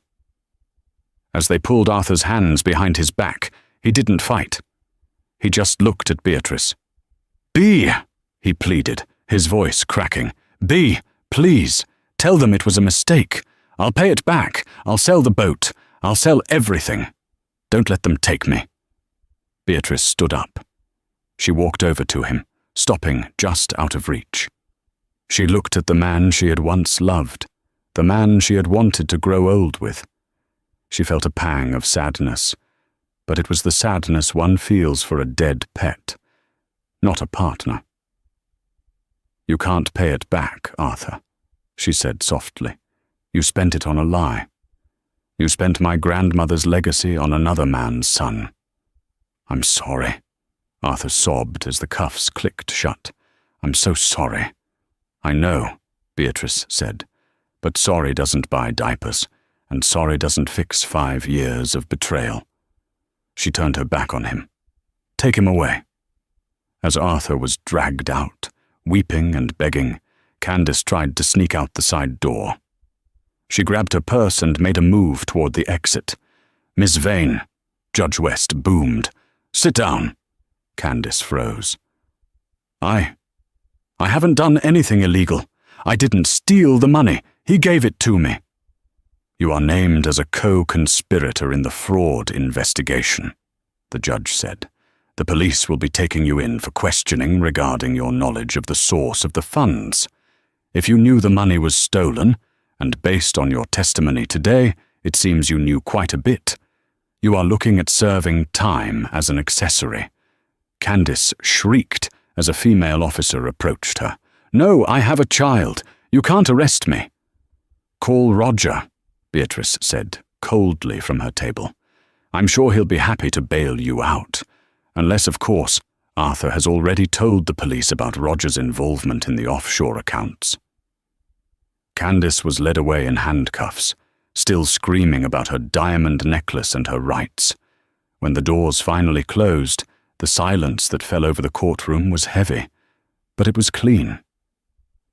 As they pulled Arthur's hands behind his back, he didn't fight. He just looked at Beatrice. Bea, he pleaded, his voice cracking. Bea, please, tell them it was a mistake. I'll pay it back. I'll sell the boat. I'll sell everything. Don't let them take me. Beatrice stood up. She walked over to him, stopping just out of reach. She looked at the man she had once loved, the man she had wanted to grow old with. She felt a pang of sadness, but it was the sadness one feels for a dead pet, not a partner. You can't pay it back, Arthur, she said softly. You spent it on a lie. You spent my grandmother's legacy on another man's son. I'm sorry, Arthur sobbed as the cuffs clicked shut. I'm so sorry. I know, Beatrice said, but sorry doesn't buy diapers, and sorry doesn't fix 5 years of betrayal. She turned her back on him. Take him away. As Arthur was dragged out, weeping and begging, Candace tried to sneak out the side door. She grabbed her purse and made a move toward the exit. Miss Vane, Judge West boomed. Sit down. Candace froze. I haven't done anything illegal. I didn't steal the money. He gave it to me. You are named as a co-conspirator in the fraud investigation, the judge said. The police will be taking you in for questioning regarding your knowledge of the source of the funds. If you knew the money was stolen, and based on your testimony today, it seems you knew quite a bit, you are looking at serving time as an accessory. Candace shrieked as a female officer approached her. No, I have a child. You can't arrest me. Call Roger, Beatrice said, coldly from her table. I'm sure he'll be happy to bail you out. Unless, of course, Arthur has already told the police about Roger's involvement in the offshore accounts. Candace was led away in handcuffs, still screaming about her diamond necklace and her rights. When the doors finally closed, the silence that fell over the courtroom was heavy, but it was clean.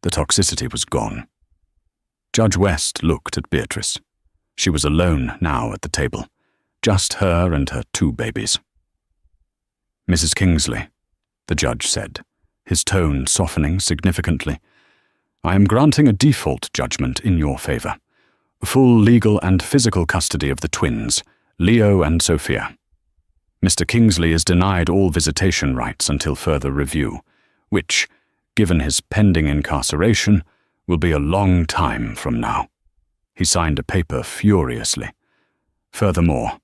The toxicity was gone. Judge West looked at Beatrice. She was alone now at the table, just her and her 2 babies. Mrs. Kingsley, the judge said, his tone softening significantly, I am granting a default judgment in your favor. Full legal and physical custody of the twins, Leo and Sophia. Mr. Kingsley is denied all visitation rights until further review, which, given his pending incarceration, will be a long time from now. He signed a paper furiously. Furthermore,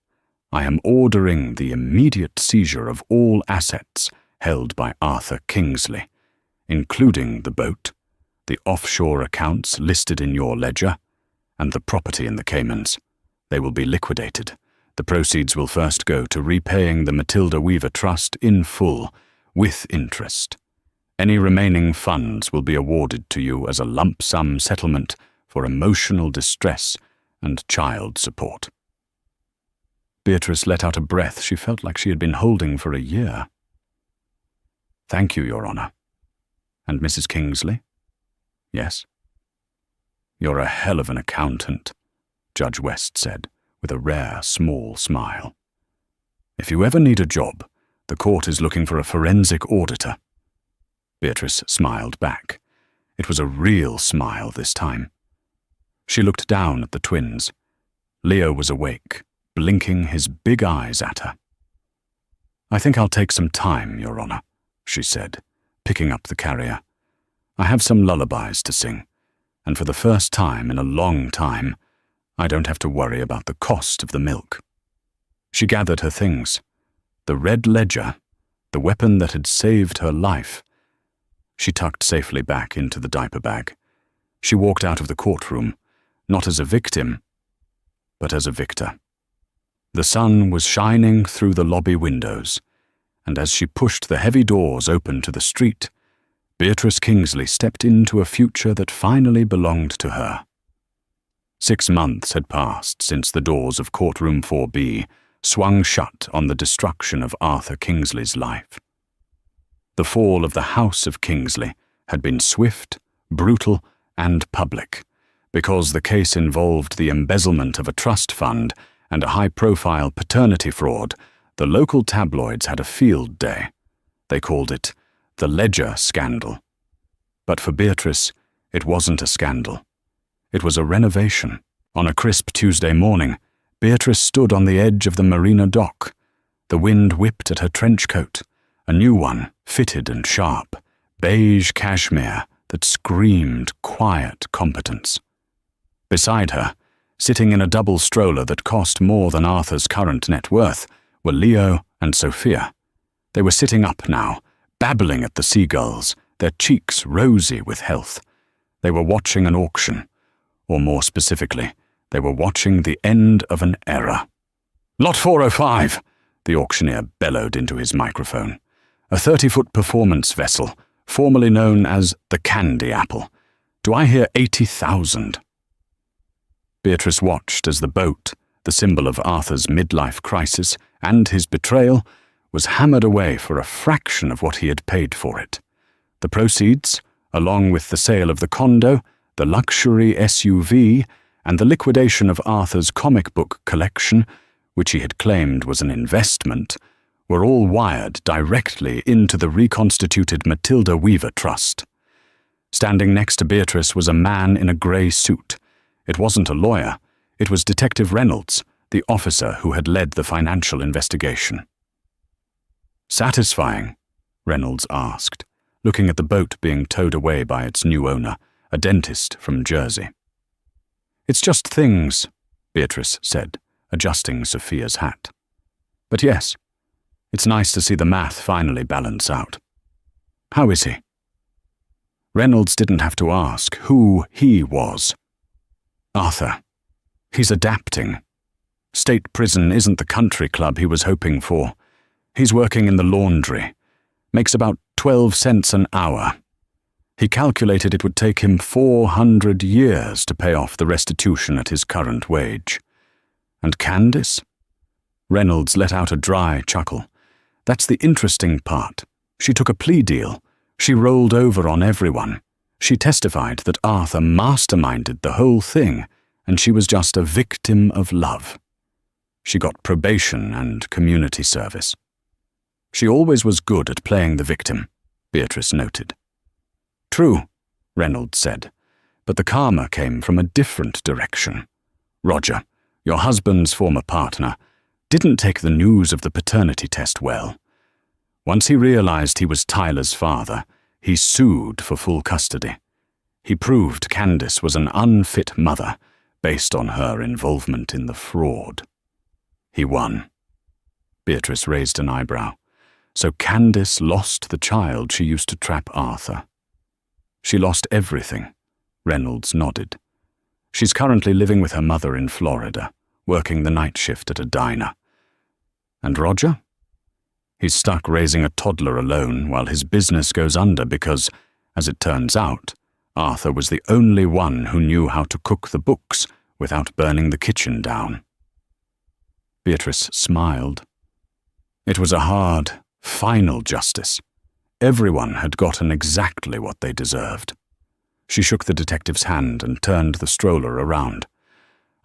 I am ordering the immediate seizure of all assets held by Arthur Kingsley, including the boat, the offshore accounts listed in your ledger, and the property in the Caymans. They will be liquidated. The proceeds will first go to repaying the Matilda Weaver Trust in full, with interest. Any remaining funds will be awarded to you as a lump sum settlement for emotional distress and child support. Beatrice let out a breath she felt like she had been holding for a year. Thank you, Your Honor. And Mrs. Kingsley? Yes? You're a hell of an accountant, Judge West said, with a rare, small smile. If you ever need a job, the court is looking for a forensic auditor. Beatrice smiled back. It was a real smile this time. She looked down at the twins. Leo was awake, blinking his big eyes at her. I think I'll take some time, Your Honor, she said, picking up the carrier. I have some lullabies to sing, and for the first time in a long time, I don't have to worry about the cost of the milk. She gathered her things. The red ledger, the weapon that had saved her life. She tucked safely back into the diaper bag. She walked out of the courtroom, not as a victim, but as a victor. The sun was shining through the lobby windows, and as she pushed the heavy doors open to the street, Beatrice Kingsley stepped into a future that finally belonged to her. 6 months had passed since the doors of Courtroom 4B swung shut on the destruction of Arthur Kingsley's life. The fall of the House of Kingsley had been swift, brutal, and public, because the case involved the embezzlement of a trust fund and a high-profile paternity fraud. The local tabloids had a field day. They called it the Ledger Scandal. But for Beatrice, it wasn't a scandal. It was a renovation. On a crisp Tuesday morning, Beatrice stood on the edge of the marina dock. The wind whipped at her trench coat, a new one, fitted and sharp, beige cashmere that screamed quiet competence. Beside her, sitting in a double stroller that cost more than Arthur's current net worth, were Leo and Sophia. They were sitting up now, babbling at the seagulls, their cheeks rosy with health. They were watching an auction, or more specifically, they were watching the end of an era. Lot 405, the auctioneer bellowed into his microphone. A 30-foot performance vessel, formerly known as the Candy Apple. Do I hear 80,000? Beatrice watched as the boat, the symbol of Arthur's midlife crisis and his betrayal, was hammered away for a fraction of what he had paid for it. The proceeds, along with the sale of the condo, the luxury SUV, and the liquidation of Arthur's comic book collection, which he had claimed was an investment, were all wired directly into the reconstituted Matilda Weaver Trust. Standing next to Beatrice was a man in a grey suit. It wasn't a lawyer. It was Detective Reynolds, the officer who had led the financial investigation. Satisfying? Reynolds asked, looking at the boat being towed away by its new owner, a dentist from Jersey. It's just things, Beatrice said, adjusting Sophia's hat. But yes, it's nice to see the math finally balance out. How is he? Reynolds didn't have to ask who he was. Arthur. He's adapting. State prison isn't the country club he was hoping for. He's working in the laundry. Makes about 12 cents an hour. He calculated it would take him 400 years to pay off the restitution at his current wage. And Candace? Reynolds let out a dry chuckle. That's the interesting part. She took a plea deal. She rolled over on everyone. She testified that Arthur masterminded the whole thing, and she was just a victim of love. She got probation and community service. She always was good at playing the victim, Beatrice noted. True, Reynolds said, but the karma came from a different direction. Roger, your husband's former partner, didn't take the news of the paternity test well. Once he realized he was Tyler's father, he sued for full custody. He proved Candace was an unfit mother based on her involvement in the fraud. He won. Beatrice raised an eyebrow. So Candace lost the child she used to trap Arthur. She lost everything. Reynolds nodded. She's currently living with her mother in Florida, working the night shift at a diner. And Roger? He's stuck raising a toddler alone while his business goes under because, as it turns out, Arthur was the only one who knew how to cook the books without burning the kitchen down. Beatrice smiled. It was a hard, final justice. Everyone had gotten exactly what they deserved. She shook the detective's hand and turned the stroller around.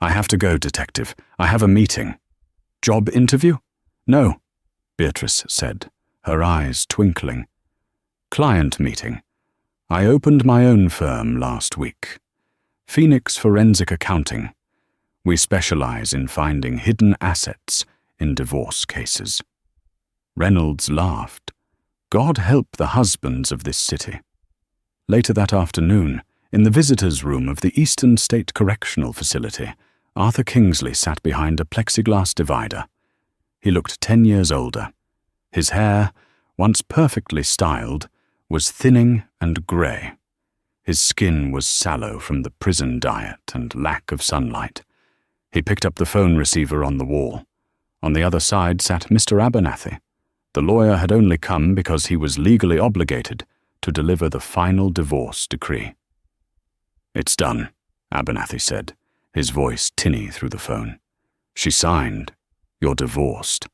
"I have to go, detective. I have a meeting." "Job interview?" "No," Beatrice said, her eyes twinkling. "Client meeting. I opened my own firm last week. Phoenix Forensic Accounting. We specialize in finding hidden assets in divorce cases." Reynolds laughed. God help the husbands of this city. Later that afternoon, in the visitors' room of the Eastern State Correctional Facility, Arthur Kingsley sat behind a plexiglass divider. He looked 10 years older. His hair, once perfectly styled, was thinning and grey. His skin was sallow from the prison diet and lack of sunlight. He picked up the phone receiver on the wall. On the other side sat Mr. Abernathy. The lawyer had only come because he was legally obligated to deliver the final divorce decree. "It's done," Abernathy said, his voice tinny through the phone. "She signed. You're divorced."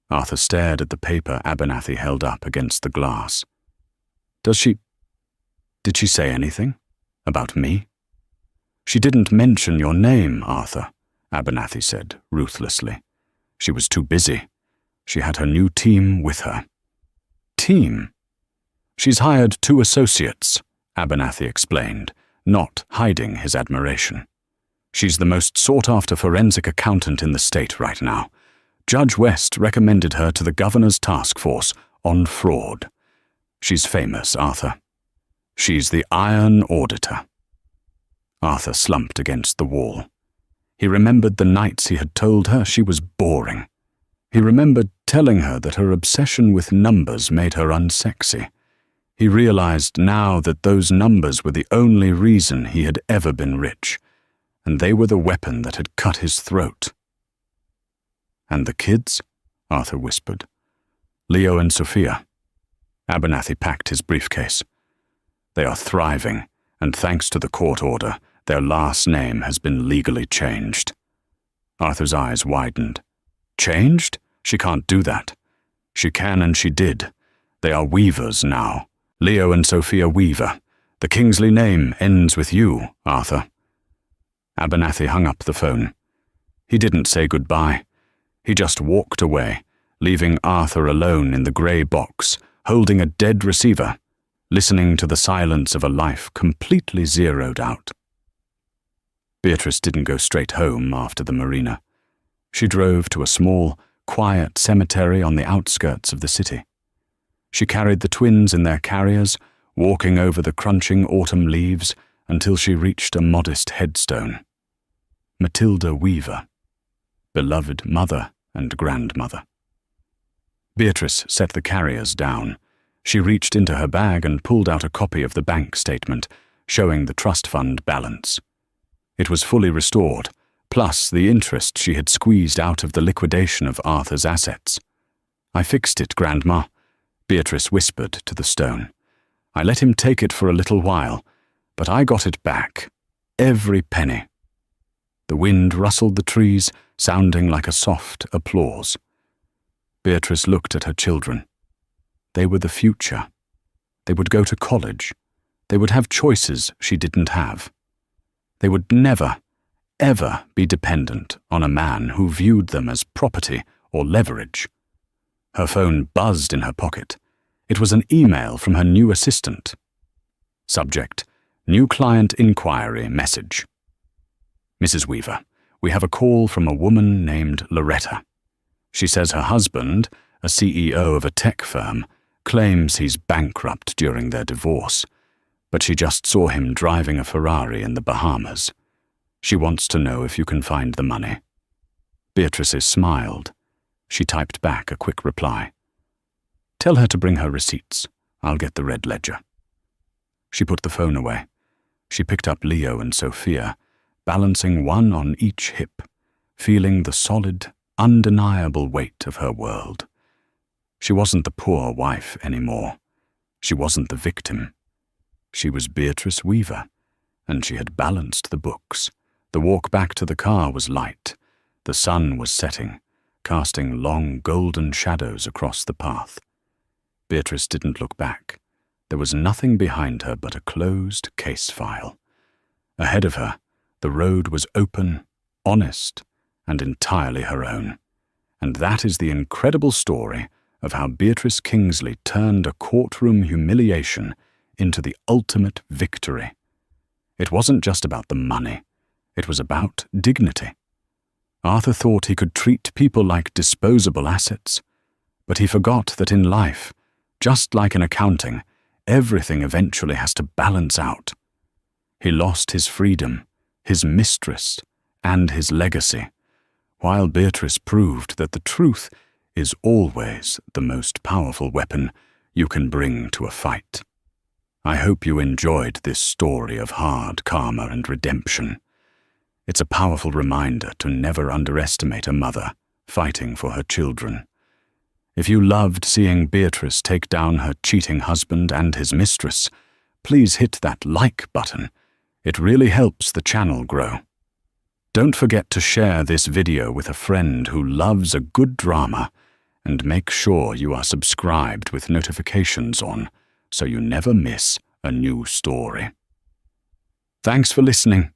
Arthur stared at the paper Abernathy held up against the glass. Did she say anything? About me?" "She didn't mention your name, Arthur," Abernathy said ruthlessly. "She was too busy. She had her new team with her." "Team?" "She's hired 2 associates," Abernathy explained, not hiding his admiration. "She's the most sought-after forensic accountant in the state right now. Judge West recommended her to the governor's task force on fraud. She's famous, Arthur. She's the Iron Auditor." Arthur slumped against the wall. He remembered the nights he had told her she was boring. He remembered telling her that her obsession with numbers made her unsexy. He realized now that those numbers were the only reason he had ever been rich, and they were the weapon that had cut his throat. "And the kids?" Arthur whispered. "Leo and Sophia." Abernathy packed his briefcase. "They are thriving, and thanks to the court order, their last name has been legally changed." Arthur's eyes widened. "Changed? She can't do that." "She can and she did. They are Weavers now. Leo and Sophia Weaver. The Kingsley name ends with you, Arthur." Abernathy hung up the phone. He didn't say goodbye. He just walked away, leaving Arthur alone in the grey box, holding a dead receiver, listening to the silence of a life completely zeroed out. Beatrice didn't go straight home after the marina. She drove to a small, quiet cemetery on the outskirts of the city. She carried the twins in their carriers, walking over the crunching autumn leaves until she reached a modest headstone. Matilda Weaver, beloved mother and grandmother. Beatrice set the carriers down. She reached into her bag and pulled out a copy of the bank statement, showing the trust fund balance. It was fully restored, plus the interest she had squeezed out of the liquidation of Arthur's assets. "I fixed it, Grandma," Beatrice whispered to the stone. "I let him take it for a little while, but I got it back. Every penny." The wind rustled the trees, sounding like a soft applause. Beatrice looked at her children. They were the future. They would go to college. They would have choices she didn't have. They would never, ever be dependent on a man who viewed them as property or leverage. Her phone buzzed in her pocket. It was an email from her new assistant. Subject: New client inquiry message. "Mrs. Weaver, we have a call from a woman named Loretta. She says her husband, a CEO of a tech firm, claims he's bankrupt during their divorce, but she just saw him driving a Ferrari in the Bahamas. She wants to know if you can find the money." Beatrice smiled. She typed back a quick reply. "Tell her to bring her receipts. I'll get the red ledger." She put the phone away. She picked up Leo and Sophia, balancing one on each hip, feeling the solid, undeniable weight of her world. She wasn't the poor wife anymore. She wasn't the victim. She was Beatrice Weaver, and she had balanced the books. The walk back to the car was light. The sun was setting, casting long golden shadows across the path. Beatrice didn't look back. There was nothing behind her but a closed case file. Ahead of her, the road was open, honest, and entirely her own. And that is the incredible story of how Beatrice Kingsley turned a courtroom humiliation into the ultimate victory. It wasn't just about the money. It was about dignity. Arthur thought he could treat people like disposable assets, but he forgot that in life, just like in accounting, everything eventually has to balance out. He lost his freedom, his mistress, and his legacy, while Beatrice proved that the truth is always the most powerful weapon you can bring to a fight. I hope you enjoyed this story of hard karma and redemption. It's a powerful reminder to never underestimate a mother fighting for her children. If you loved seeing Beatrice take down her cheating husband and his mistress, please hit that like button. It really helps the channel grow. Don't forget to share this video with a friend who loves a good drama, and make sure you are subscribed with notifications on so you never miss a new story. Thanks for listening.